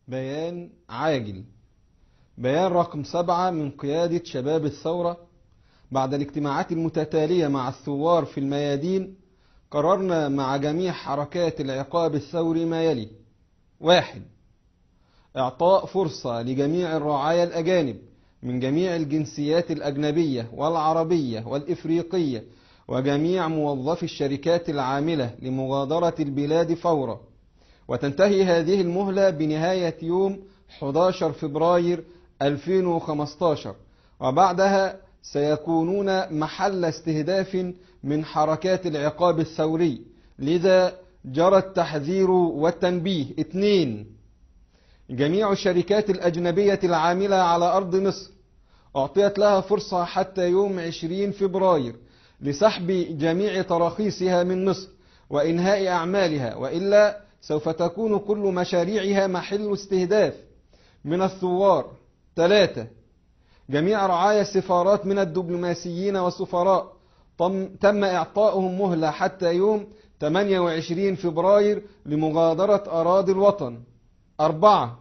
بيان عاجل. بيان رقم 7 من قيادة شباب الثورة. بعد الاجتماعات المتتالية مع الثوار في الميادين، قررنا مع جميع حركات العقاب الثوري ما يلي: 1. إعطاء فرصة لجميع الرعايا الأجانب من جميع الجنسيات الأجنبية والعربية والإفريقية وجميع موظفي الشركات العاملة لمغادرة البلاد فورا، وتنتهي هذه المهلة بنهاية يوم 11 فبراير 2015، وبعدها سيكونون محل استهداف من حركات العقاب الثوري، لذا جرى التحذير والتنبيه. 2. جميع الشركات الأجنبية العاملة على أرض مصر أعطيت لها فرصة حتى يوم 20 فبراير لسحب جميع تراخيصها من مصر وإنهاء أعمالها، وإلا سوف تكون كل مشاريعها محل استهداف من الثوار. 3. جميع رعايا السفارات من الدبلوماسيين والسفراء تم إعطائهم مهلة حتى يوم 28 فبراير لمغادرة أراضي الوطن. 4.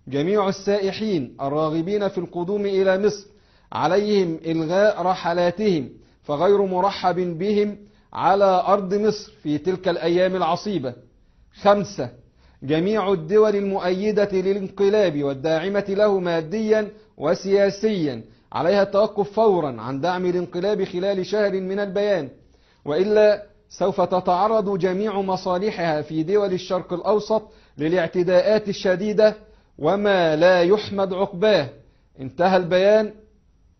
جميع السائحين الراغبين في القدوم إلى مصر عليهم إلغاء رحلاتهم، فغير مرحب بهم على أرض مصر في تلك الأيام العصيبة. 5. جميع الدول المؤيدة للانقلاب والداعمة له ماديا وسياسيا عليها التوقف فورا عن دعم الانقلاب خلال شهر من البيان، وإلا سوف تتعرض جميع مصالحها في دول الشرق الأوسط للاعتداءات الشديدة وما لا يحمد عقباه. انتهى البيان،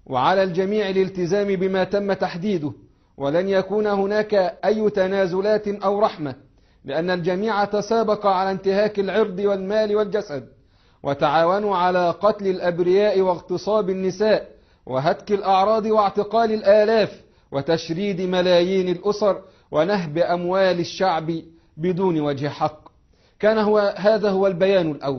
وعلى الجميع الالتزام بما تم تحديده، ولن يكون هناك أي تنازلات أو رحمة، لأن الجميع تسابق على انتهاك العرض والمال والجسد، وتعاونوا على قتل الأبرياء واغتصاب النساء وهتك الأعراض واعتقال الآلاف وتشريد ملايين الأسر ونهب أموال الشعب بدون وجه حق. هذا هو البيان الأول.